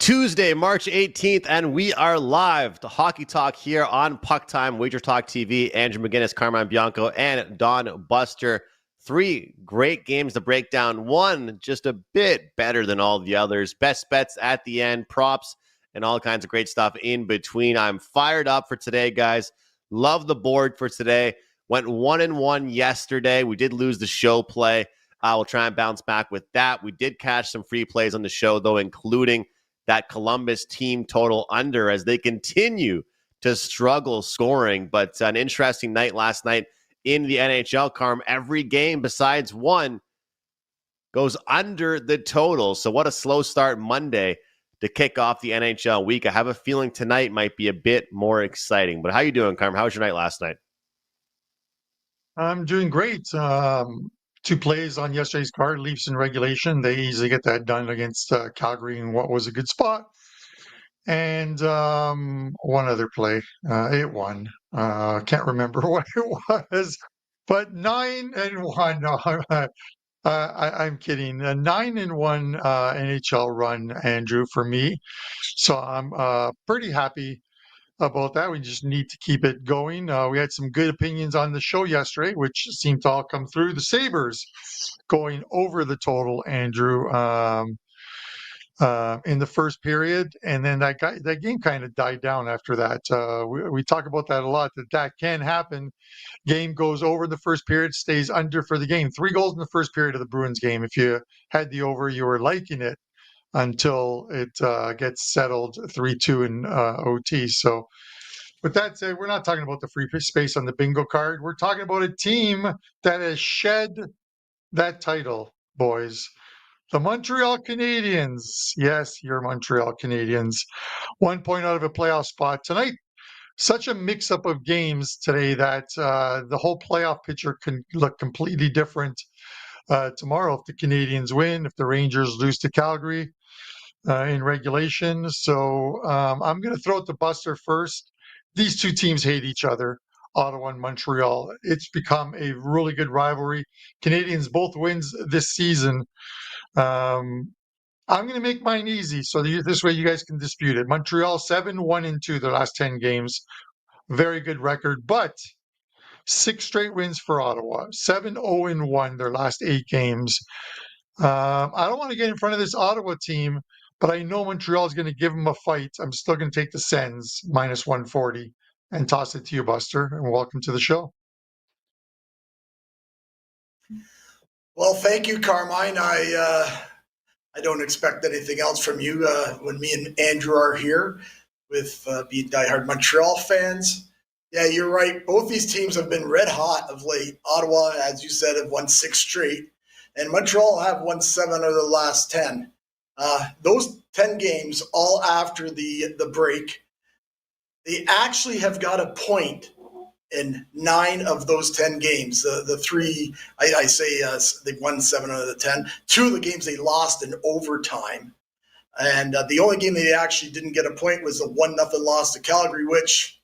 Tuesday, March 18th, and we are live to Hockey Talk here on PuckTime, WagerTalk TV. Andrew McGinnis, Carmine Bianco, and Don Buster. Three great games to break down. One just a bit better than all the others. Best bets at the end, props, and all kinds of great stuff in between. I'm fired up for today, guys. Love the board for today. Went 1-1 yesterday. We did lose the show play. We'll try and bounce back with that. We did catch some free plays on the show, though, including that Columbus team total under as they continue to struggle scoring. But an interesting night last night in the NHL, Carm. Every game besides one goes under the total. So what a slow start Monday to kick off the NHL week. I have a feeling tonight might be a bit more exciting. But how you doing, Carm? How was your night last night? I'm doing great. Two plays on yesterday's card, Leafs in regulation. They easily get that done against Calgary in what was a good spot. And one other play, it won. Can't remember what it was, but 9-1. No, I'm kidding. A 9-1 NHL run, Andrew, for me. So I'm pretty happy about that. We just need to keep it going. We had some good opinions on the show yesterday, which seemed to all come through. The Sabres going over the total, Andrew, in the first period, and then that game kind of died down after that. We talk about that a lot, that can happen. Game goes over the first period, stays under for the game. 3 goals in the first period of the Bruins game. If you had the over, you were liking it until it gets settled 3-2 in OT. So with that said, we're not talking about the free space on the bingo card. We're talking about a team that has shed that title, boys. The Montreal Canadiens. Yes, you're Montreal Canadiens. 1 point out of a playoff spot tonight. Such a mix-up of games today that the whole playoff picture can look completely different tomorrow if the Canadiens win, if the Rangers lose to Calgary in regulation. So I'm going to throw it to Buster first. These two teams hate each other, Ottawa and Montreal. It's become a really good rivalry. Canadiens both wins this season. I'm going to make mine easy, so this way you guys can dispute it. Montreal 7-1-2 their last 10 games. Very good record, but 6 straight wins for Ottawa. 7-0-1 their last 8 games. I don't want to get in front of this Ottawa team, but I know Montreal is going to give them a fight. I'm still going to take the Sens minus 140 and toss it to you, Buster, and welcome to the show. Well, thank you, Carmine. I don't expect anything else from you when me and Andrew are here with being diehard Montreal fans. Yeah, you're right. Both these teams have been red hot of late. Ottawa, as you said, have won 6 straight, and Montreal have won 7 of the last 10. Those 10 games, all after the break, they actually have got a point in 9 of those 10 games. The 3, I say they've won 7 out of the 10. 2 of the games they lost in overtime. And the only game they actually didn't get a point was the 1-0 loss to Calgary, which,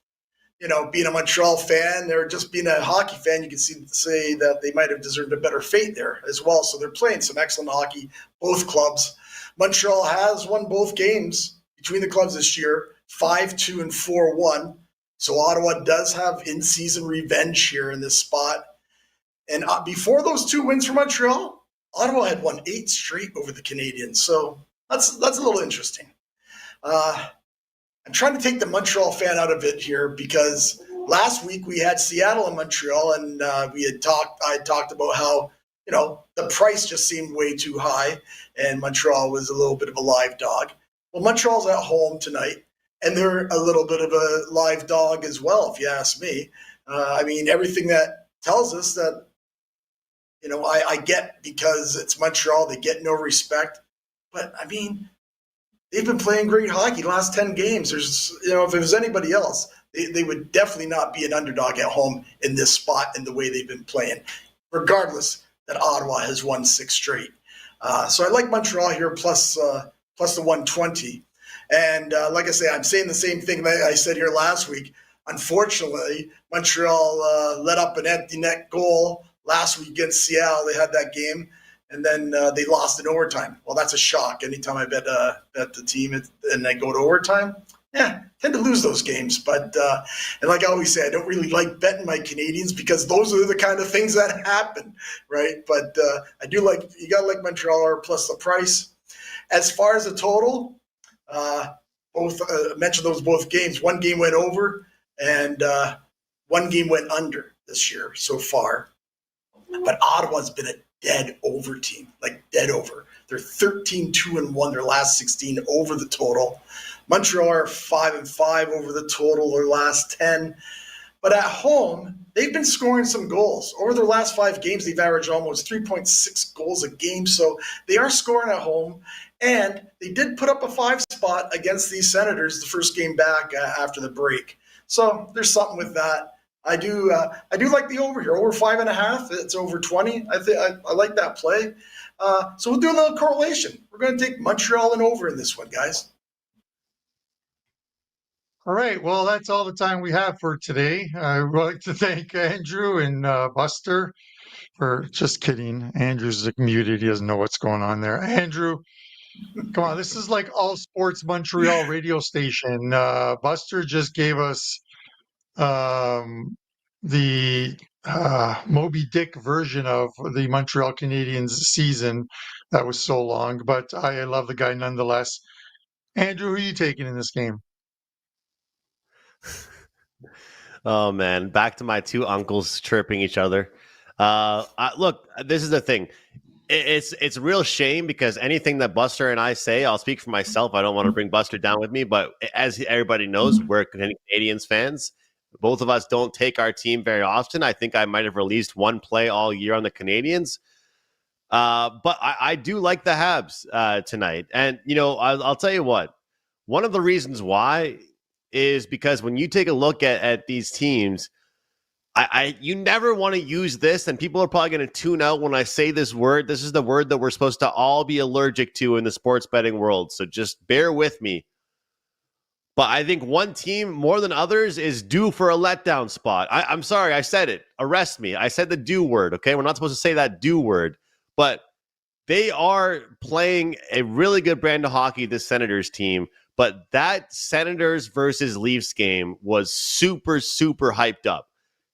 you know, being a Montreal fan or just being a hockey fan, you can say that they might have deserved a better fate there as well. So they're playing some excellent hockey, both clubs. Montreal has won both games between the clubs this year, 5-2 and 4-1. So Ottawa does have in-season revenge here in this spot. And before those 2 wins for Montreal, Ottawa had won 8 straight over the Canadiens. So that's a little interesting. I'm trying to take the Montreal fan out of it here because last week we had Seattle and Montreal, and I talked about how, you know, the price just seemed way too high, and Montreal was a little bit of a live dog. Well, Montreal's at home tonight, and they're a little bit of a live dog as well, if you ask me. I mean, everything that tells us that, you know, I get because it's Montreal, they get no respect. But, I mean, they've been playing great hockey the last 10 games. There's, you know, if it was anybody else, they would definitely not be an underdog at home in this spot in the way they've been playing, regardless that Ottawa has won 6 straight. So I like Montreal here plus the 120. And like I say, I'm saying the same thing that I said here last week. Unfortunately, Montreal let up an empty net goal last week against Seattle. They had that game. and then they lost in overtime. Well, that's a shock. Anytime I bet the team and they go to overtime, tend to lose those games. But and like I always say, I don't really like betting my Canadiens because those are the kind of things that happen, right? But I do like, you got to like Montreal plus the price. As far as the total, both mentioned those both games. One game went over, and one game went under this year so far. But Ottawa's been a dead over team, like dead over. They're 13-2-1 their last 16 over the total. Montreal are 5-5 over the total their last 10. But at home, they've been scoring some goals. Over their last 5 games, they've averaged almost 3.6 goals a game. So they are scoring at home. And they did put up a 5 spot against these Senators the first game back after the break. So there's something with that. I do like the over here. Over 5.5. It's over 20. I like that play. So we'll do a little correlation. We're going to take Montreal and over in this one, guys. All right. Well, that's all the time we have for today. I would like to thank Andrew and Buster for just kidding. Andrew's muted. He doesn't know what's going on there. Andrew, come on. This is like all sports Montreal radio station. Buster just gave us the Moby Dick version of the Montreal Canadiens season. That was so long, but I love the guy nonetheless. Andrew, who are you taking in this game? Oh man, back to my two uncles chirping each other. Look, this is the thing. It's a real shame because anything that Buster and I say, I'll speak for myself. I don't want to bring Buster down with me, but as everybody knows, we're Canadiens fans. Both of us don't take our team very often. I think I might have released one play all year on the Canadiens. But I do like the Habs tonight. And, I'll tell you what, one of the reasons why is because when you take a look at these teams, you never want to use this, and people are probably going to tune out when I say this word. This is the word that we're supposed to all be allergic to in the sports betting world. So just bear with me. But I think one team more than others is due for a letdown spot. I'm sorry, I said it. Arrest me. I said the do word, okay? We're not supposed to say that do word. But they are playing a really good brand of hockey, this Senators team. But that Senators versus Leafs game was super, super hyped up.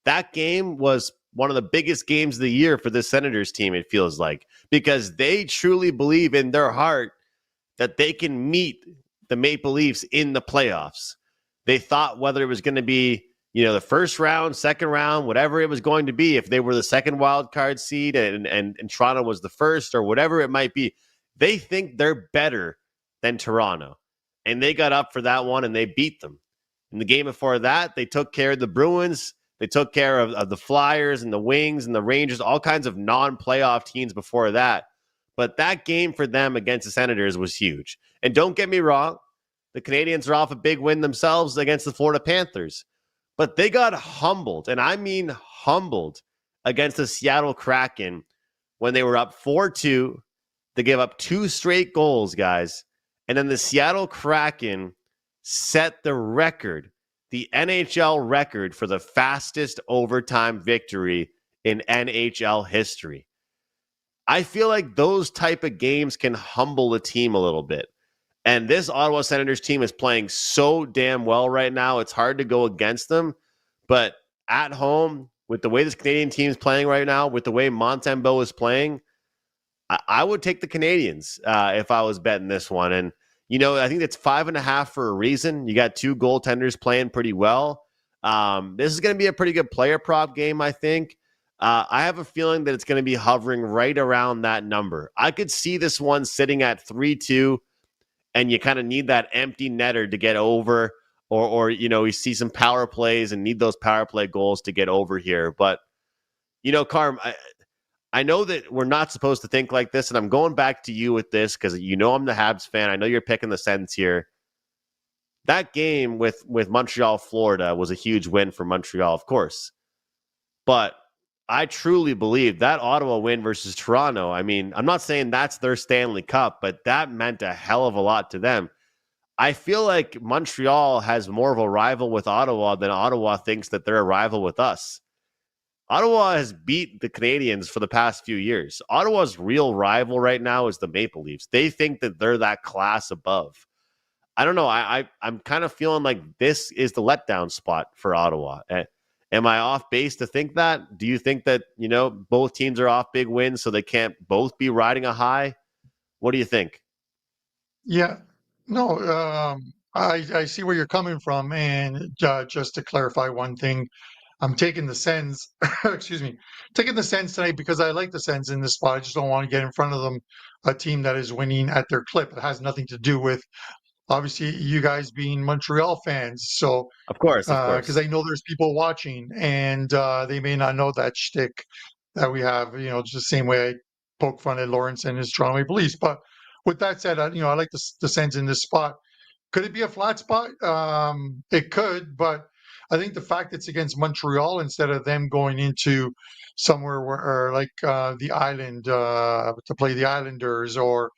That game was one of the biggest games of the year for the Senators team, it feels like, because they truly believe in their heart that they can meet the Maple Leafs in the playoffs. They thought whether it was going to be, the first round, second round, whatever it was going to be, if they were the second wild card seed and Toronto was the first or whatever it might be, they think they're better than Toronto. And they got up for that one and they beat them. In the game before that, they took care of the Bruins. They took care of the Flyers and the Wings and the Rangers, all kinds of non-playoff teams before that. But that game for them against the Senators was huge. And don't get me wrong, the Canadiens are off a big win themselves against the Florida Panthers. But they got humbled, and I mean humbled, against the Seattle Kraken when they were up 4-2. They gave up 2 straight goals, guys. And then the Seattle Kraken set the record, the NHL record for the fastest overtime victory in NHL history. I feel like those type of games can humble a team a little bit. And this Ottawa Senators team is playing so damn well right now. It's hard to go against them. But at home, with the way this Canadian team is playing right now, with the way Montembeault is playing, I would take the Canadiens if I was betting this one. And, I think it's 5.5 for a reason. You got 2 goaltenders playing pretty well. This is going to be a pretty good player prop game, I think. I have a feeling that it's going to be hovering right around that number. I could see this one sitting at 3-2, and you kind of need that empty netter to get over, or you see some power plays and need those power play goals to get over here. But, Carm, I know that we're not supposed to think like this, and I'm going back to you with this because I'm the Habs fan. I know you're picking the Sens here. That game with Montreal, Florida was a huge win for Montreal, of course. But I truly believe that Ottawa win versus Toronto, I mean, I'm not saying that's their Stanley Cup, but that meant a hell of a lot to them. I feel like Montreal has more of a rival with Ottawa than Ottawa thinks that they're a rival with us. Ottawa has beat the Canadiens for the past few years. Ottawa's real rival right now is the Maple Leafs. They think that they're that class above. I don't know. I'm kind of feeling like this is the letdown spot for Ottawa. Am I off base to think that? Do you think that, both teams are off big wins so they can't both be riding a high? What do you think? Yeah, no, I see where you're coming from. And just to clarify one thing, I'm taking the Sens, excuse me, taking the Sens tonight because I like the Sens in this spot. I just don't want to get in front of them, a team that is winning at their clip. It has nothing to do with, obviously, you guys being Montreal fans. So, Of course. because I know there's people watching and they may not know that shtick that we have, just the same way I poke fun at Lawrence and his Toronto Maple Leafs. But with that said, I like the Sens in this spot. Could it be a flat spot? It could, but I think the fact it's against Montreal instead of them going into somewhere where, or like the island to play the Islanders or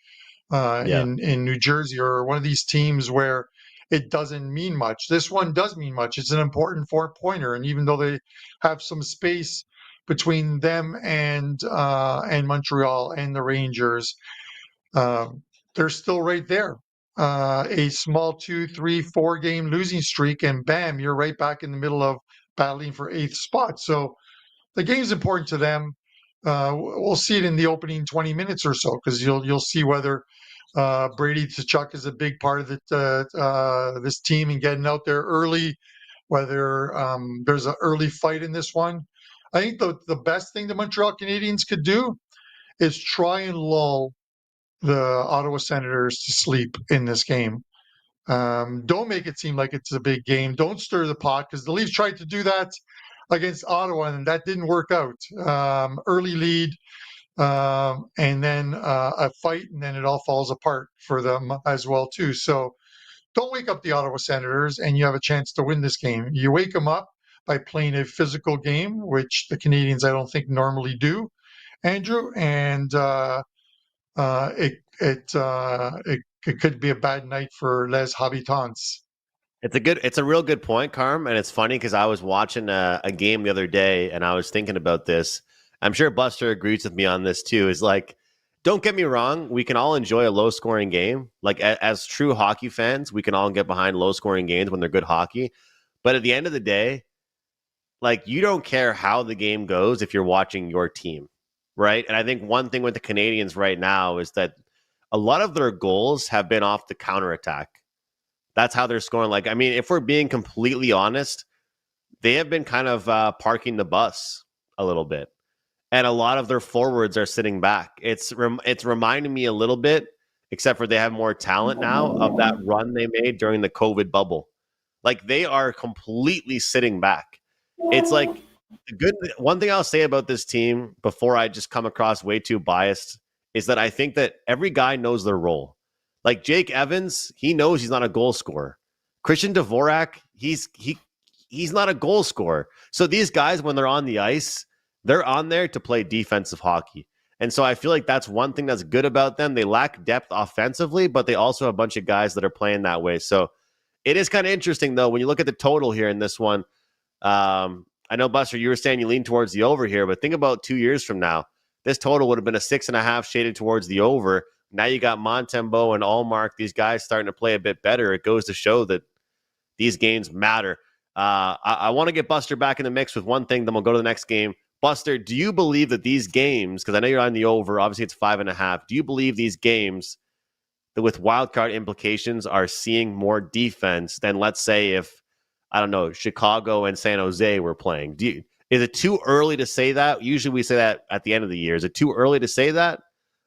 Yeah. in New Jersey or one of these teams where it doesn't mean much. This one does mean much. It's an important 4-pointer, and even though they have some space between them and Montreal and the Rangers, they're still right there. A small 2, 3, 4 game losing streak, and bam, you're right back in the middle of battling for 8th spot. So the game's important to them. We'll see it in the opening 20 minutes or so because you'll see whether Brady Tkachuk is a big part of this team and getting out there early. Whether there's an early fight in this one. I think the best thing the Montreal Canadiens could do is try and lull the Ottawa Senators to sleep in this game. Don't make it seem like it's a big game. Don't stir the pot because the Leafs tried to do that against Ottawa and that didn't work out. Early lead and then a fight and then it all falls apart for them as well too. So don't wake up the Ottawa Senators and you have a chance to win this game. You wake them up by playing a physical game, which the Canadiens I don't think normally do, Andrew, and it could be a bad night for Les Habitants. It's a real good point, Carm, and it's funny because I was watching a game the other day and I was thinking about this. I'm sure Buster agrees with me on this too. Is like, don't get me wrong, we can all enjoy a low-scoring game. Like as true hockey fans, we can all get behind low-scoring games when they're good hockey. But at the end of the day, like you don't care how the game goes if you're watching your team, right? And I think one thing with the Canadiens right now is that a lot of their goals have been off the counterattack. That's how they're scoring. Like, I mean, if we're being completely honest, they have been kind of parking the bus a little bit. And a lot of their forwards are sitting back. It's reminding me a little bit, except for they have more talent now, of that run they made during the COVID bubble. Like, they are completely sitting back. It's like, one thing I'll say about this team before I just come across way too biased is that I think that every guy knows their role. Like Jake Evans, he knows he's not a goal scorer. Christian Dvorak, he's not a goal scorer. So these guys, when they're on the ice, they're on there to play defensive hockey. And so I feel like that's one thing that's good about them. They lack depth offensively, but they also have a bunch of guys that are playing that way. So it is kind of interesting, though, when you look at the total here in this one. I know, Buster, you were saying you lean towards the over here, but think about 2 years from now. This total would have been a 6.5 shaded towards the over. Now you got Montembeault and Allmark, these guys starting to play a bit better. It goes to show that these games matter. I want to get Buster back in the mix with one thing, then we'll go to the next game. Buster, do you believe that these games, because I know you're on the over, obviously it's 5.5. Do you believe these games that with wildcard implications are seeing more defense than, let's say, if, I don't know, Chicago and San Jose were playing? Is it too early to say that? Usually we say that at the end of the year. Is it too early to say that?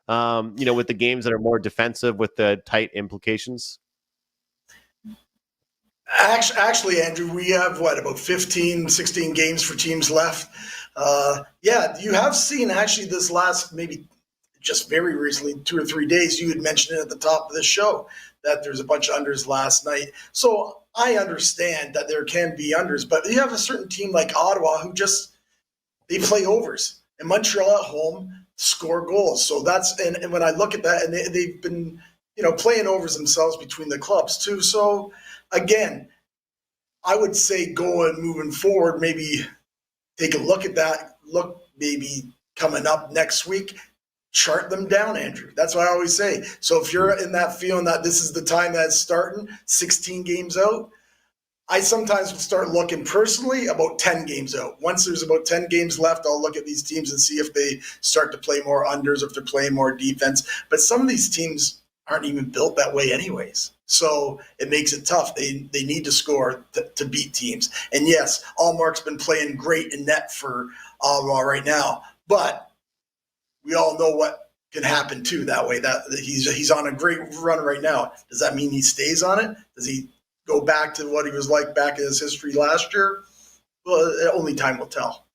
With the games that are more defensive with the tight implications? Actually, Andrew, we have about 15, 16 games for teams left. You have seen actually this last maybe just very recently, 2 or 3 days, you had mentioned it at the top of the show that there's a bunch of unders last night. So I understand that there can be unders, but you have a certain team like Ottawa who they play overs, and Montreal at home score goals. So and when I look at that, and they've been playing overs themselves between the clubs too. So again, I would say moving forward, maybe take a look at that. Look, maybe coming up next week, chart them down, Andrew. That's what I always say. So if you're in that feeling that this is the time that's starting, 16 games out, I sometimes will start looking personally about 10 games out. Once there's about 10 games left, I'll look at these teams and see if they start to play more unders, if they're playing more defense. But some of these teams aren't even built that way anyways. So it makes it tough. They need to score to beat teams. And yes, Allmark's been playing great in net for Ottawa right now. But we all know what can happen too that way. That he's on a great run right now. Does that mean he stays on it? Does he go back to what he was like back in his history last year? Well, only time will tell.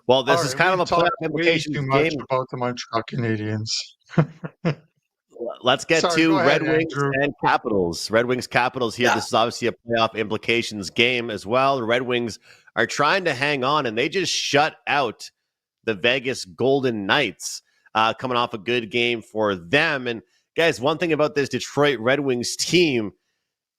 Well, this is kind of a playoff implications too game. much about the Montreal Canadiens. Let's get to Red Wings and Capitals. Red Wings Capitals here. Yeah. This is obviously a playoff implications game as well. The Red Wings are trying to hang on, and they just shut out the Vegas Golden Knights, coming off a good game for them. And guys, one thing about this Detroit Red Wings team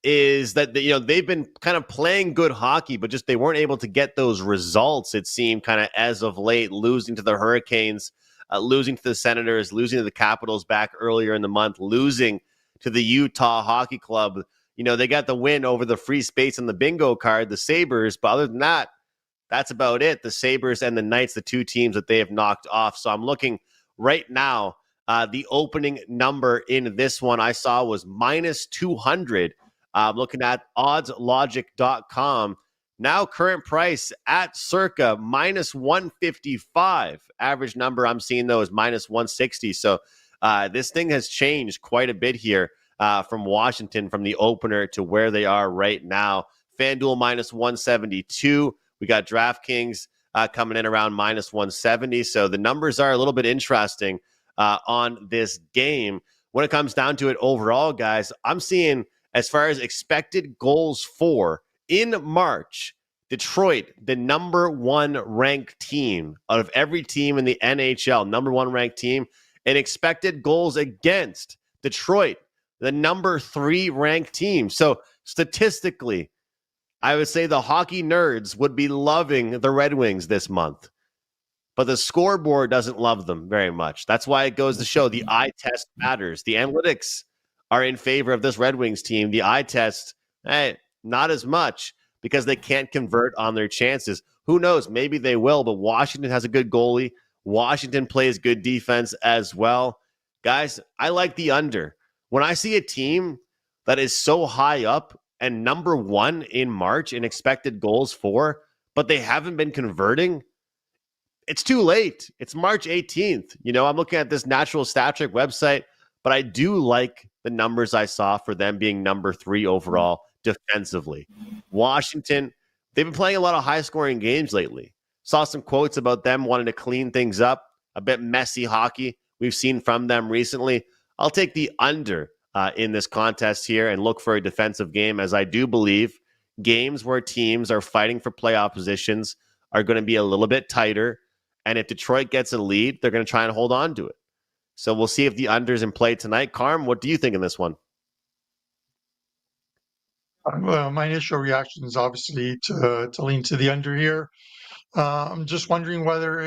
is that they've been kind of playing good hockey, but just they weren't able to get those results, it seemed, kind of as of late, losing to the Hurricanes, losing to the Senators, losing to the Capitals back earlier in the month, losing to the Utah Hockey Club. They got the win over the free space on the bingo card, the Sabres, but other than that, that's about it. The Sabres and the Knights, the two teams that they have knocked off. So I'm looking right now, the opening number in this one I saw was minus 200. Looking at oddslogic.com. Now current price at circa minus 155. Average number I'm seeing, though, is minus 160. So this thing has changed quite a bit here from Washington, from the opener to where they are right now. FanDuel minus 172. We got DraftKings coming in around minus 170. So the numbers are a little bit interesting on this game. When it comes down to it overall, guys, I'm seeing, as far as expected goals for in March, Detroit, the number one ranked team out of every team in the NHL, number one ranked team, and expected goals against Detroit, the number 3 ranked team. So statistically, I would say the hockey nerds would be loving the Red Wings this month, but the scoreboard doesn't love them very much. That's why it goes to show the eye test matters. The analytics are in favor of this Red Wings team. The eye test, not as much, because they can't convert on their chances. Who knows? Maybe they will, but Washington has a good goalie. Washington plays good defense as well. Guys, I like the under. When I see a team that is so high up and number 1 in March in expected goals for, but they haven't been converting, it's too late. It's March 18th. I'm looking at this Natural Stat Trick website, but I do like the numbers I saw for them being number 3 overall defensively. Washington, they've been playing a lot of high-scoring games lately. Saw some quotes about them wanting to clean things up, a bit messy hockey we've seen from them recently. I'll take the under in this contest here and look for a defensive game, as I do believe games where teams are fighting for playoff positions are going to be a little bit tighter, and if Detroit gets a lead, they're going to try and hold on to it. So we'll see if the under's in play tonight. Carm, what do you think in this one? Well, my initial reaction is obviously to lean to the under here. I'm just wondering whether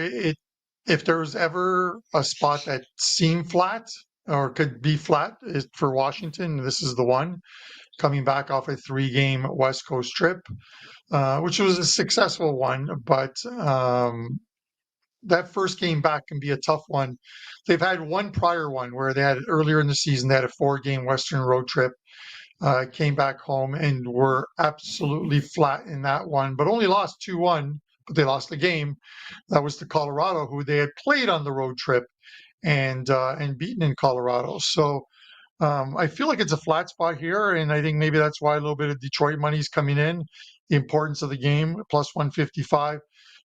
if there was ever a spot that seemed flat or could be flat for Washington, this is the one, coming back off a 3-game West Coast trip, which was a successful one, but that first game back can be a tough one. They've had one prior one where they had earlier in the season, they had a 4-game Western road trip, came back home and were absolutely flat in that one, but only lost 2-1, but they lost the game. That was to Colorado, who they had played on the road trip and beaten in Colorado. So I feel like it's a flat spot here, and I think maybe that's why a little bit of Detroit money is coming in. The importance of the game, plus 155.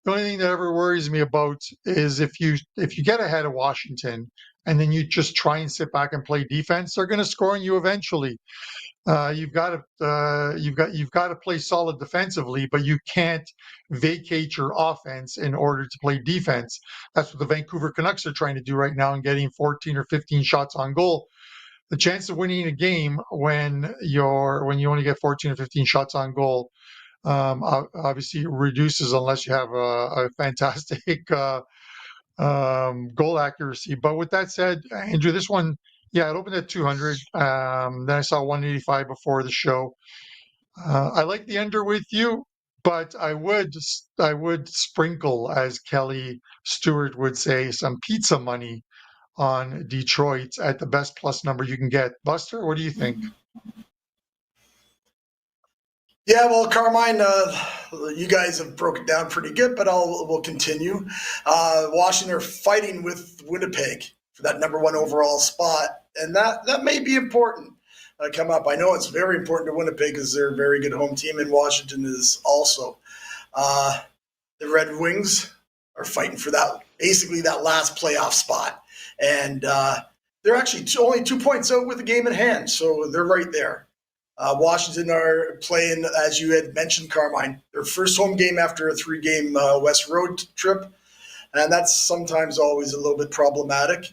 The only thing that ever worries me about is if you get ahead of Washington and then you just try and sit back and play defense, they're going to score on you eventually. You've got to play solid defensively, but you can't vacate your offense in order to play defense. That's what the Vancouver Canucks are trying to do right now and getting 14 or 15 shots on goal. The chance of winning a game when you only get 14 or 15 shots on goal Obviously, it reduces unless you have a fantastic goal accuracy. But with that said, Andrew, this one, yeah, it opened at 200. Then I saw 185 before the show. I like the under with you, but I would sprinkle, as Kelly Stewart would say, some pizza money on Detroit at the best plus number you can get. Buster, what do you think? Yeah, well, Carmine, you guys have broken down pretty good, but we'll continue. Washington are fighting with Winnipeg for that number one overall spot, and that may be important. Come up. I know it's very important to Winnipeg because they're a very good home team, and Washington is also. Uh, the Red Wings are fighting for basically that last playoff spot, and they're actually only 2 points out with the game in hand, so they're right there. Washington are playing, as you had mentioned, Carmine, their first home game after a 3-game West road trip, and that's sometimes always a little bit problematic.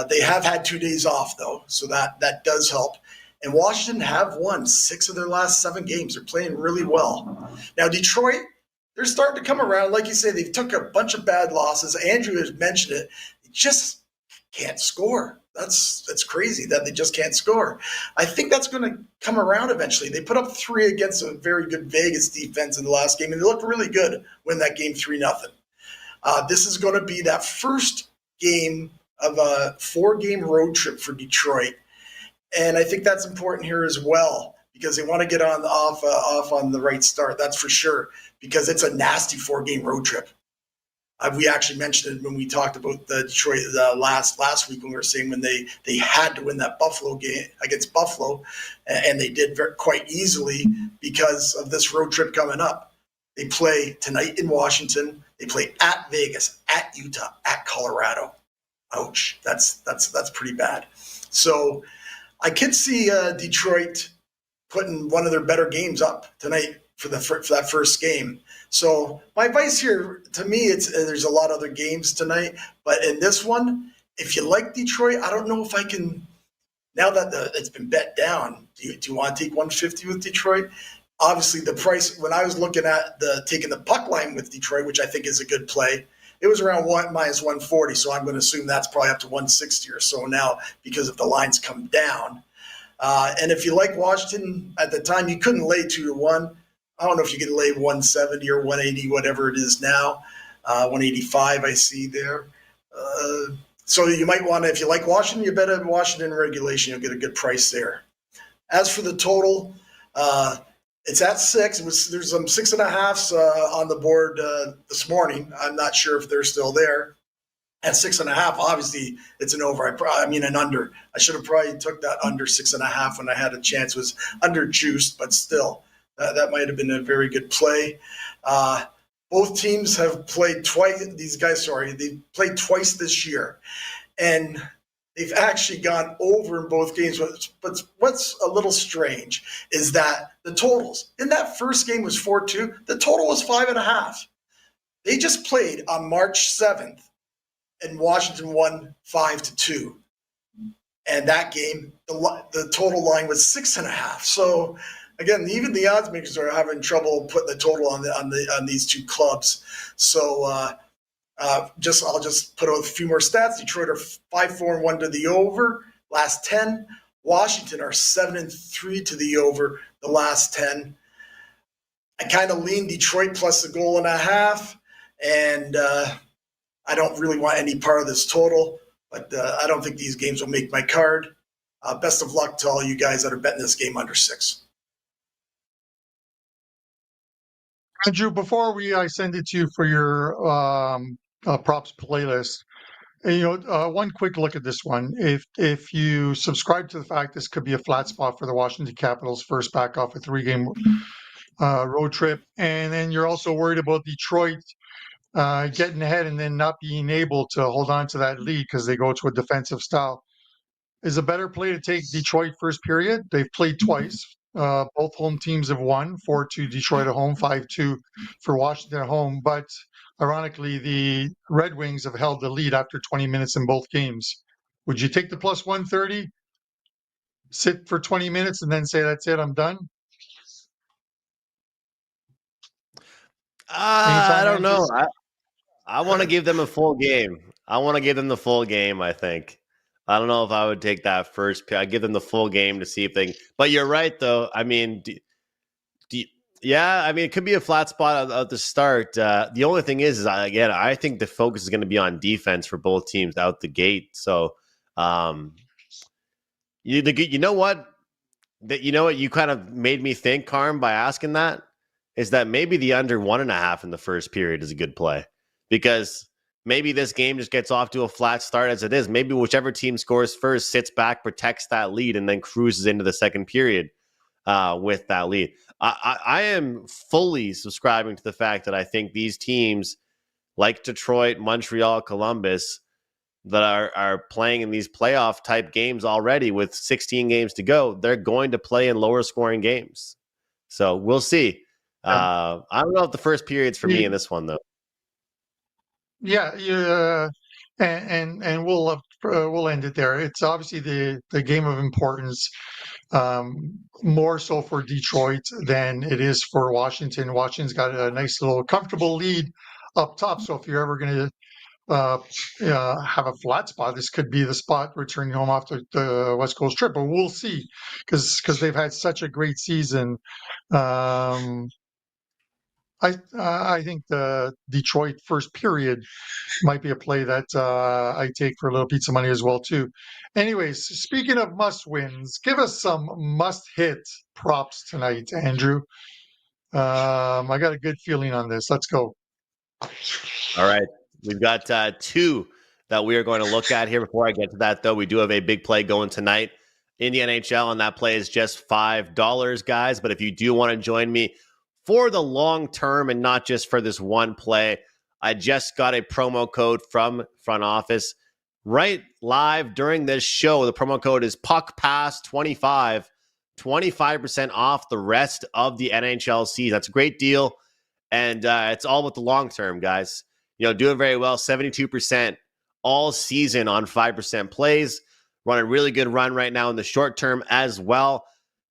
They have had 2 days off, though, so that does help. And Washington have won 6 of their last 7 games. They're playing really well. Now, Detroit, they're starting to come around. Like you say, they've took a bunch of bad losses. Andrew has mentioned it. They just can't score. That's crazy that they just can't score. I think that's going to come around eventually. They put up 3 against a very good Vegas defense in the last game, and they looked really good when that game 3-0. This is going to be that first game of a 4-game road trip for Detroit. And I think that's important here as well because they want to get off on the right start. That's for sure because it's a nasty 4-game road trip. We actually mentioned it when we talked about the Detroit last week when we were saying when they had to win that Buffalo game against Buffalo, and they did quite easily because of this road trip coming up. They play tonight in Washington. They play at Vegas, at Utah, at Colorado. Ouch! That's pretty bad. So I could see Detroit putting one of their better games up tonight for that first game. So my advice here, to me, there's a lot of other games tonight, but in this one, if you like Detroit, I don't know if I can. Now that it's been bet down, do you want to take 150 with Detroit? Obviously, the price when I was looking at taking the puck line with Detroit, which I think is a good play, it was around minus 140. So I'm going to assume that's probably up to 160 or so now because if the lines come down. And if you like Washington at the time, you couldn't lay 2-1. I don't know if you can lay 170 or 180, whatever it is now. 185 I see there. So you might want to, if you like Washington, you bet on Washington regulation. You'll get a good price there. As for the total, it's at 6. There's some 6.5s on the board this morning. I'm not sure if they're still there. At 6.5, obviously it's an over. An under. I should have probably took that under 6.5 when I had a chance. It was under juiced, but still, that might have been a very good play. Both teams have played twice. They've played twice this year, and they've actually gone over in both games. But what's a little strange is that the totals in that first game was 4-2. The total was 5.5. They just played on March 7th. And Washington won 5-2, and that game the total line was 6.5. So again, even the odds makers are having trouble putting the total on these two clubs. So I'll just put out a few more stats. Detroit are 5-4-1 to the over last 10. Washington are 7-3 to the over the last 10. I kind of lean Detroit plus a goal and a half, and I don't really want any part of this total, but I don't think these games will make my card. Best of luck to all you guys that are betting this game under 6. Andrew, before I send it to you for your props playlist, one quick look at this one. If you subscribe to the fact this could be a flat spot for the Washington Capitals first back off a 3-game road trip, and then you're also worried about Detroit getting ahead and then not being able to hold on to that lead because they go to a defensive style, is a better play to take Detroit first period. They've played twice. Both home teams have won, 4-2 Detroit at home, 5-2 for Washington at home. But ironically, the Red Wings have held the lead after 20 minutes in both games. Would you take the plus 130, sit for 20 minutes, and then say, that's it, I'm done? I Anytime, don't Andrew? know. I want to give them a full game. I want to give them the full game, I think. I don't know if I would take that first pick. I give them the full game to see if they. But you're right, though. I mean, yeah, I mean, it could be a flat spot at the start. The only thing is again, I think the focus is going to be on defense for both teams out the gate. So, um, you know what? You know what you kind of made me think, Carm, by asking that is that maybe the under 1.5 in the first period is a good play because maybe this game just gets off to a flat start as it is. Maybe whichever team scores first sits back, protects that lead, and then cruises into the second period with that lead. I am fully subscribing to the fact that I think these teams like Detroit, Montreal, Columbus that are playing in these playoff type games already with 16 games to go, they're going to play in lower scoring games. So we'll see. I don't know if the first period's for me in this one though. Yeah, and we'll end it there. It's obviously the game of importance, more so for Detroit than it is for Washington. Washington's got a nice little comfortable lead up top. So if you're ever going to have a flat spot, this could be the spot returning home after the West Coast trip. But we'll see because they've had such a great season. Um, I think the Detroit first period might be a play that I take for a little pizza money as well too. Anyways, speaking of must wins, give us some must hit props tonight, Andrew. I got a good feeling on this. Let's go. All right. We've got two that we are going to look at here. Before I get to that, though, we do have a big play going tonight in the NHL, and that play is just $5, guys. But if you do want to join me for the long term and not just for this one play, I just got a promo code from front office right live during this show. The promo code is PuckPass25, 25% off the rest of the NHL season. That's a great deal, and it's all with the long term, guys. Doing very well, 72% all season on 5% plays. Running a really good run right now in the short term as well.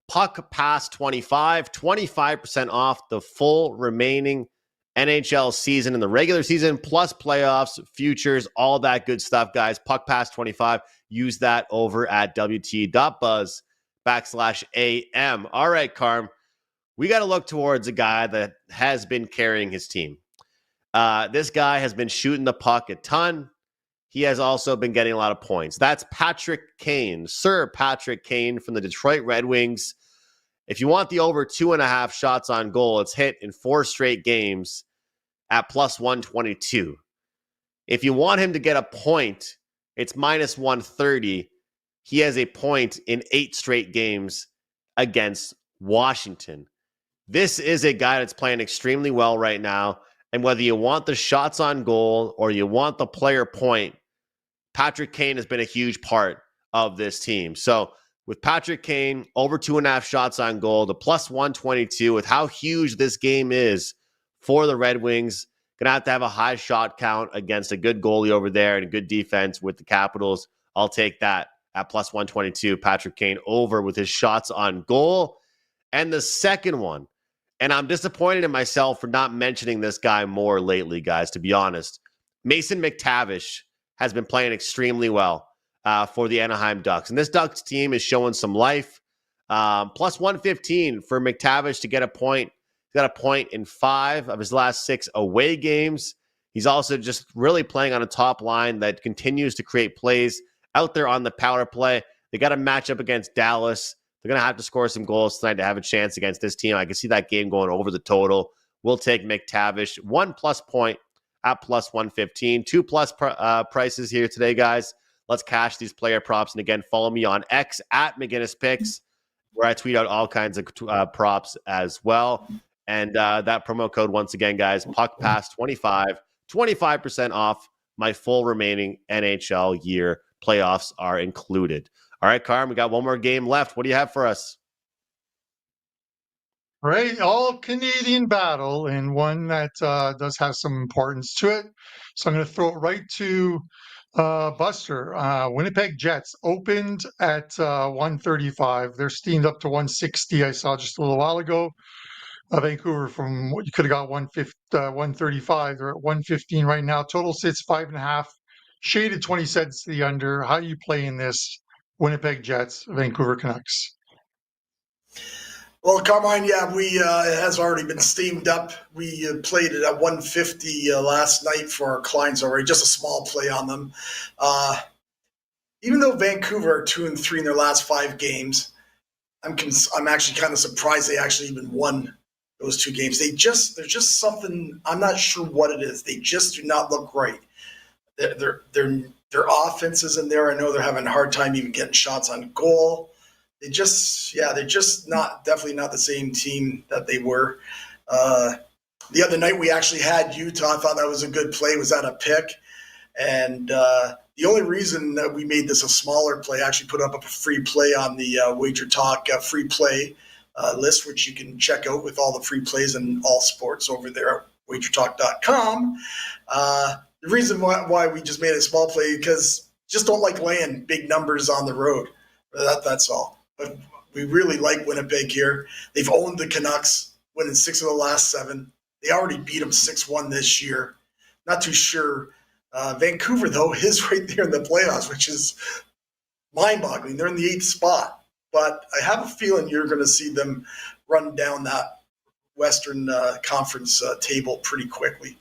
Puck Pass 25, 25% off the full remaining NHL season in the regular season, plus playoffs, futures, all that good stuff, guys. Puck Pass 25. Use that over at WT.buzz/AM. All right, Carm. We got to look towards a guy that has been carrying his team. This guy has been shooting the puck a ton. He has also been getting a lot of points. That's Patrick Kane, Sir Patrick Kane from the Detroit Red Wings. If you want the over 2.5 shots on goal, it's hit in 4 straight games at plus 122. If you want him to get a point, it's minus 130. He has a point in 8 straight games against Washington. This is a guy that's playing extremely well right now. And whether you want the shots on goal or you want the player point, Patrick Kane has been a huge part of this team. So with Patrick Kane, over 2.5 shots on goal, the plus 122, with how huge this game is for the Red Wings, going to have a high shot count against a good goalie over there and a good defense with the Capitals. I'll take that at plus 122. Patrick Kane over with his shots on goal. And the second one, and I'm disappointed in myself for not mentioning this guy more lately, guys, to be honest. Mason McTavish has been playing extremely well for the Anaheim Ducks. And this Ducks team is showing some life. Plus 115 for McTavish to get a point. He's got a point in 5 of his last 6 away games. He's also just really playing on a top line that continues to create plays out there on the power play. They got a matchup against Dallas. They're going to have to score some goals tonight to have a chance against this team. I can see that game going over the total. We'll take McTavish. 1+ point at plus 115. 2+ prices here today, guys. Let's cash these player props. And again, follow me on X at McGinnis Picks, where I tweet out all kinds of props as well. And that promo code, once again, guys, PuckPass25, 25% off my full remaining NHL year. Playoffs are included. All right, Carm, we got one more game left. What do you have for us? All right, all Canadian battle, and one that does have some importance to it. So I'm going to throw it right to Buster. Winnipeg Jets opened at 135. They're steamed up to 160. I saw just a little while ago. Vancouver from what you could have got 135. They're at 115 right now. Total sits 5.5. Shaded 20 cents to the under. How do you play in this? Winnipeg Jets, Vancouver Canucks. Well, Carmine, yeah, it has already been steamed up. We played it at 150 last night for our clients already, just a small play on them. Even though Vancouver are 2-3 in their last 5 games, I'm actually kind of surprised they actually even won those 2 games. There's just something, I'm not sure what it is. They just do not look right. Their offense isn't there. I know they're having a hard time even getting shots on goal. They're just definitely not the same team that they were. The other night we actually had Utah. I thought that was a good play. Was that a pick? And the only reason that we made this a smaller play, I actually put up a free play on the WagerTalk free play list, which you can check out with all the free plays in all sports over there at WagerTalk.com. The reason why we just made it a small play because just don't like laying big numbers on the road. That's all. But we really like Winnipeg here. They've owned the Canucks, winning 6 of the last 7. They already beat them 6-1 this year. Not too sure. Vancouver, though, is right there in the playoffs, which is mind-boggling. They're in the 8th spot. But I have a feeling you're going to see them run down that Western Conference table pretty quickly.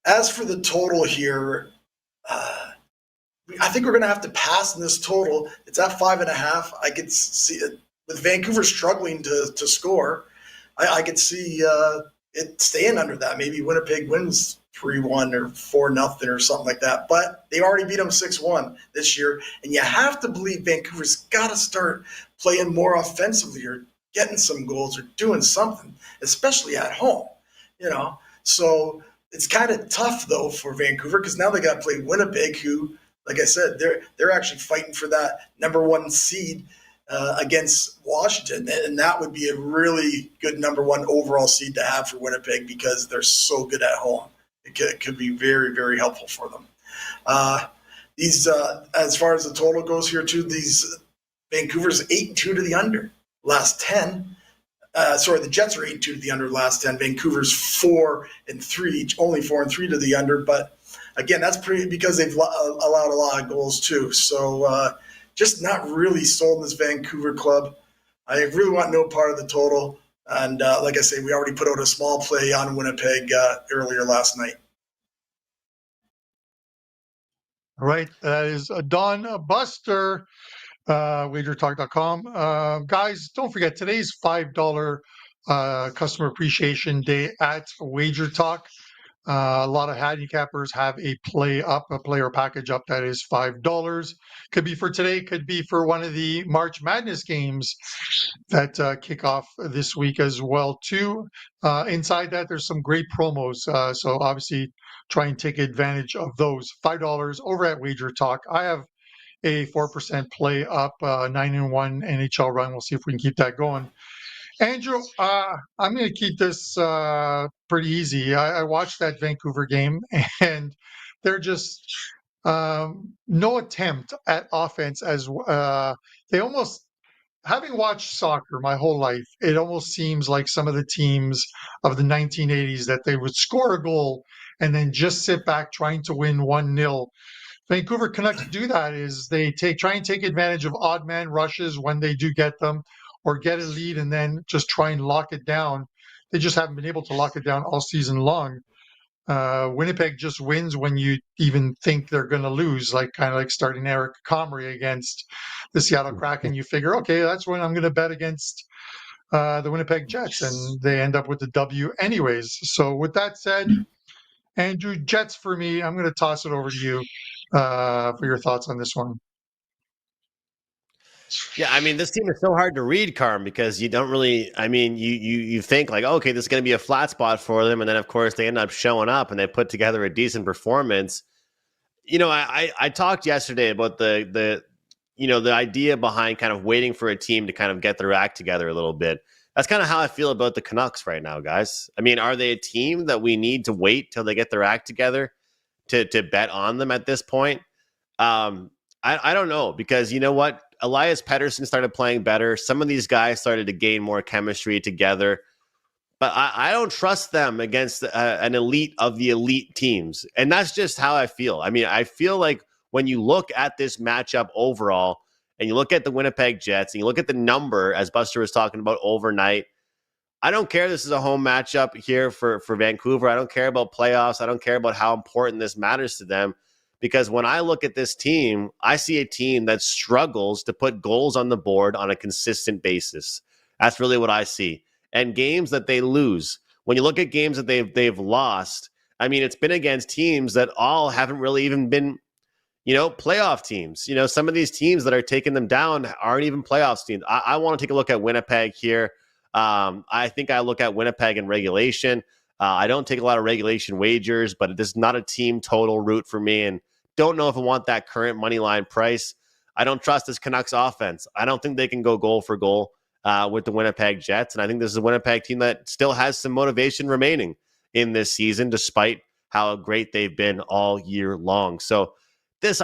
As for the total here, I think we're going to have to pass in this total. It's at 5.5. I could see it with Vancouver struggling to score. I could see it staying under that. Maybe Winnipeg wins 3-1 or 4-0 or something like that. But they already beat them 6-1 this year. And you have to believe Vancouver's got to start playing more offensively or getting some goals or doing something, especially at home. So it's kind of tough, though, for Vancouver because now they got to play Winnipeg, who, like I said, they're actually fighting for that number 1 seed against Washington, and that would be a really good number 1 overall seed to have for Winnipeg because they're so good at home. It could be very, very helpful for them. As far as the total goes here, too, Vancouver's 8-2 to the under last 10. The Jets are 8-2 to the under last 10. Vancouver's 4-3, only 4-3 to the under, but. Again, that's pretty because they've allowed a lot of goals too. So just not really sold in this Vancouver club. I really want no part of the total. And like I say, we already put out a small play on Winnipeg earlier last night. All right. That is Don Buster, WagerTalk.com. Guys, don't forget, today's $5 Customer Appreciation Day at WagerTalk. A lot of handicappers have a player package up that is $5. Could be for today, could be for one of the March Madness games that kick off this week as well too. Inside that, there's some great promos. So obviously, try and take advantage of those. $5 over at Wager Talk. I have a 4% play up, 9-1 NHL run. We'll see if we can keep that going. Andrew, I'm going to keep this pretty easy. I watched that Vancouver game, and they're just no attempt at offense. As they almost, having watched soccer my whole life, it almost seems like some of the teams of the 1980s that they would score a goal and then just sit back trying to win 1-0. Vancouver Canucks do that is they try and take advantage of odd man rushes when they do get them, or get a lead and then just try and lock it down. They just haven't been able to lock it down all season long. Winnipeg just wins when you even think they're going to lose, kind of like starting Eric Comrie against the Seattle Kraken. You figure, okay, that's when I'm going to bet against the Winnipeg Jets, and they end up with the W anyways. So with that said, Andrew, Jets for me. I'm going to toss it over to you for your thoughts on this one. Yeah, I mean, this team is so hard to read, Carm, because you don't really. I mean, you think like, okay, this is going to be a flat spot for them, and then of course they end up showing up and they put together a decent performance. I talked yesterday about the idea behind kind of waiting for a team to kind of get their act together a little bit. That's kind of how I feel about the Canucks right now, guys. I mean, are they a team that we need to wait till they get their act together to bet on them at this point? I don't know, because you know what? Elias Pettersson started playing better. Some of these guys started to gain more chemistry together. But I don't trust them against an elite of the elite teams. And that's just how I feel. I mean, I feel like when you look at this matchup overall and you look at the Winnipeg Jets and you look at the number, as Buster was talking about overnight, I don't care. This is a home matchup here for Vancouver. I don't care about playoffs. I don't care about how important this matters to them. Because when I look at this team, I see a team that struggles to put goals on the board on a consistent basis. That's really what I see. And games that they lose, when you look at games that they've lost, I mean, it's been against teams that all haven't really even been, playoff teams. Some of these teams that are taking them down aren't even playoff teams. I want to take a look at Winnipeg here. I think I look at Winnipeg in regulation. I don't take a lot of regulation wagers, but this is not a team total route for me, and don't know if I want that current money line price. I don't trust this Canucks offense. I don't think they can go goal for goal with the Winnipeg Jets, and I think this is a Winnipeg team that still has some motivation remaining in this season, despite how great they've been all year long. So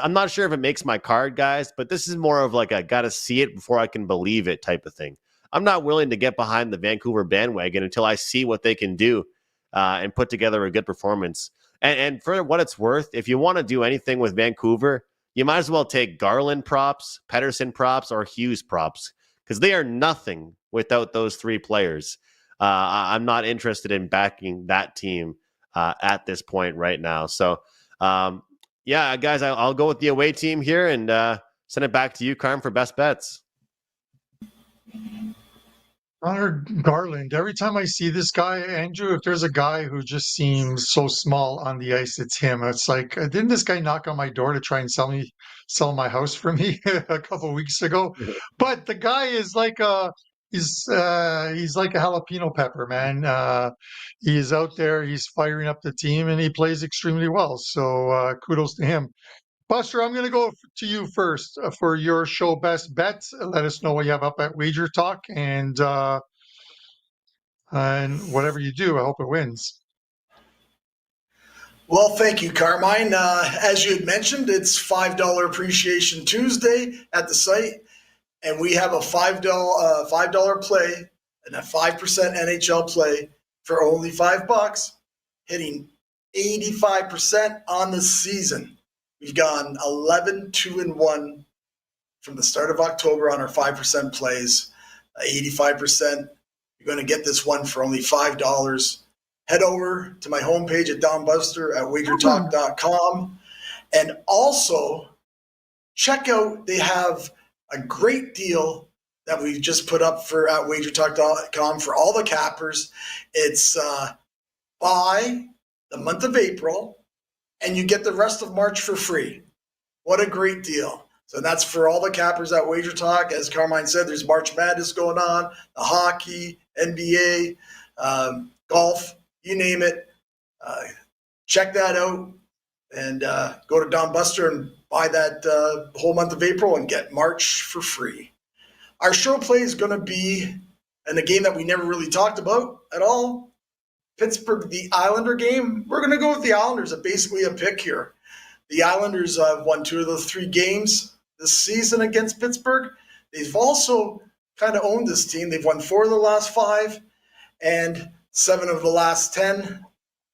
I'm not sure if it makes my card, guys, but this is more of like a got to see it before I can believe it type of thing. I'm not willing to get behind the Vancouver bandwagon until I see what they can do and put together a good performance. And for what it's worth, if you want to do anything with Vancouver, you might as well take Garland props, Pettersson props, or Hughes props, because they are nothing without those three players. I'm not interested in backing that team at this point right now. So, yeah, guys, I'll go with the away team here and send it back to you, Carm, for best bets. Connor Garland. Every time I see this guy, Andrew, if there's a guy who just seems so small on the ice, it's him. It's like, didn't this guy knock on my door to try and sell my house for me a couple of weeks ago? But the guy is like he's like a jalapeno pepper, man. He is out there, he's firing up the team, and he plays extremely well. So kudos to him. Buster, I'm going to go to you first for your show best bets. Let us know what you have up at WagerTalk, and whatever you do, I hope it wins. Well, thank you, Carmine. As you had mentioned, it's $5 Appreciation Tuesday at the site, and we have a $5 play and a 5% NHL play for only $5, hitting 85% on the season. We've gone 11-2-1 from the start of October on our 5% plays, 85%. You're going to get this one for only $5. Head over to my homepage at Don Buster at WagerTalk.com. And also check out, they have a great deal that we've just put up for at WagerTalk.com for all the cappers. It's buy the month of April, and you get the rest of March for free. What a great deal. So that's for all the cappers at WagerTalk. As Carmine said, there's March Madness going on, the hockey, NBA, golf, you name it. Check that out and go to Don Buster and buy that whole month of April and get March for free. Our show play is going to be in a game that we never really talked about at all. Pittsburgh, the Islander game. We're going to go with the Islanders at basically a pick here. The Islanders have won 2 of the 3 games this season against Pittsburgh. They've also kind of owned this team. They've won 4 of the last 5 and 7 of the last 10.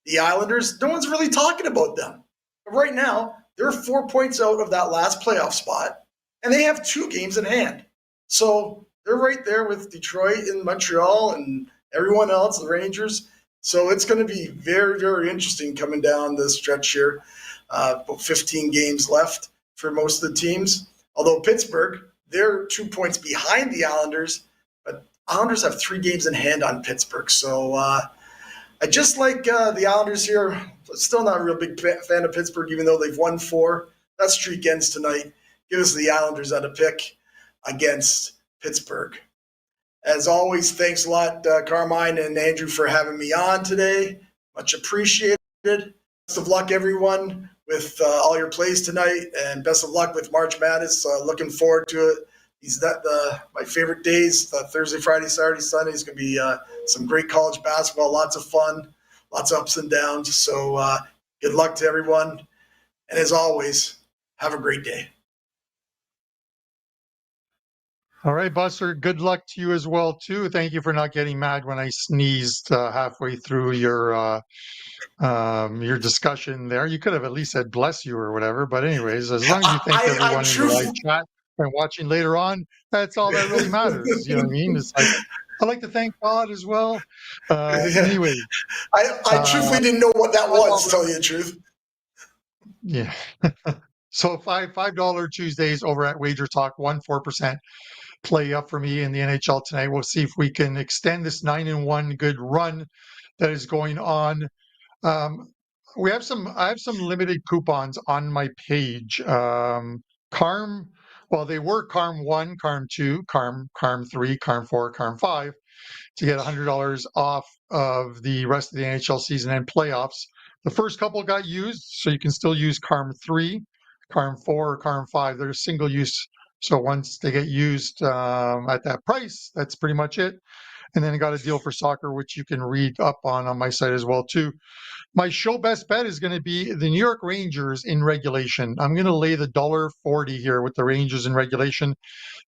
The Islanders, no one's really talking about them. But right now, they're 4 points out of that last playoff spot, and they have 2 games in hand. So they're right there with Detroit and Montreal and everyone else, the Rangers. So it's going to be very, very interesting coming down this stretch here. About 15 games left for most of the teams. Although Pittsburgh, they're 2 points behind the Islanders, but Islanders have 3 games in hand on Pittsburgh. So I just like the Islanders here. Still not a real big fan of Pittsburgh, even though they've won 4. That streak ends tonight. Give us the Islanders at a pick against Pittsburgh. As always, thanks a lot, Carmine and Andrew, for having me on today. Much appreciated. Best of luck, everyone, with all your plays tonight, and best of luck with March Madness. Looking forward to it. My favorite days, Thursday, Friday, Saturday, Sunday. Is going to be some great college basketball, lots of fun, lots of ups and downs. So good luck to everyone. And as always, have a great day. All right, Buster, good luck to you as well, too. Thank you for not getting mad when I sneezed halfway through your discussion there. You could have at least said bless you or whatever. But anyways, as long as you thank I everyone in the live truthfully, chat and watching later on, that's all that really matters. You know what I mean? It's like, I like to thank God as well. Anyway, I truthfully didn't know what that was, to tell you the truth. yeah. So $5 Tuesdays over at WagerTalk, 4% play up for me in the NHL tonight. We'll see if we can extend this 9-1 good run that is going on. I have some limited coupons on my page. Well, they were Carm 1, Carm 2, Carm 3, Carm 4, Carm 5 to get $100 off of the rest of the NHL season and playoffs. The first couple got used, so you can still use Carm 3, Carm 4, or Carm 5. They're single use. So once they get used at that price, that's pretty much it. And then I got a deal for soccer, which you can read up on my site as well, too. My show best bet is going to be the New York Rangers in regulation. I'm going to lay the $1.40 here with the Rangers in regulation.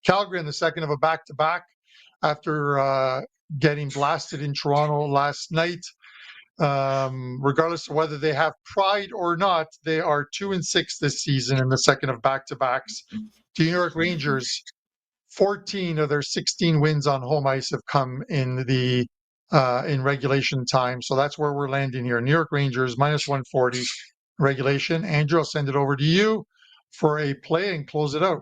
Calgary in the second of a back-to-back after getting blasted in Toronto last night. Regardless of whether they have pride or not, they are 2-6 this season in the second of back-to-backs. The New York Rangers, 14 of their 16 wins on home ice have come in regulation time. So that's where we're landing here. New York Rangers minus 140 regulation. Andrew, I'll send it over to you for a play and close it out.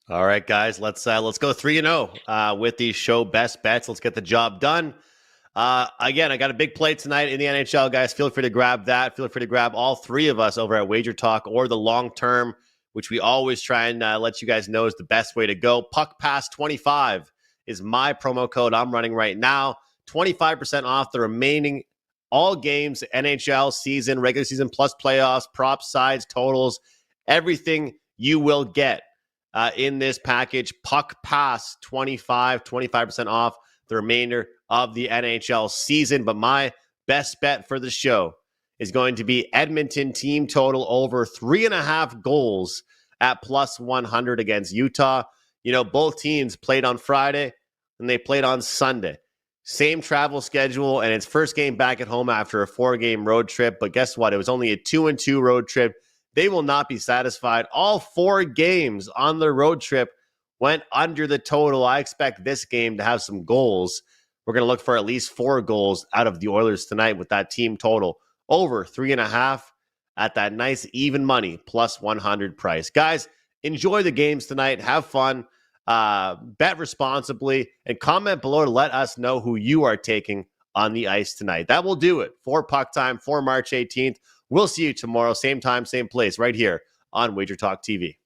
All right, guys, let's go 3-0 with these show best bets. Let's get the job done. Again, I got a big play tonight in the NHL, guys. Feel free to grab that. Feel free to grab all three of us over at WagerTalk or the long term, which we always try and let you guys know is the best way to go. Puck Pass 25 is my promo code I'm running right now. 25% off the remaining all games, NHL season, regular season, plus playoffs, props, sides, totals, everything you will get in this package. Puck Pass 25% off the remainder of the NHL season. But my best bet for the show is going to be Edmonton team total over 3.5 goals at plus 100 against Utah. You know, both teams played on Friday and they played on Sunday. Same travel schedule, and it's first game back at home after a 4-game road trip. But guess what? It was only a 2-2 road trip. They will not be satisfied. All 4 games on the road trip went under the total. I expect this game to have some goals. We're going to look for at least 4 goals out of the Oilers tonight with that team total over 3.5 at that nice even money plus 100 price. Guys, enjoy the games tonight. Have fun. Bet responsibly and comment below to let us know who you are taking on the ice tonight. That will do it for Puck Time for March 18th. We'll see you tomorrow, same time, same place, right here on WagerTalk TV.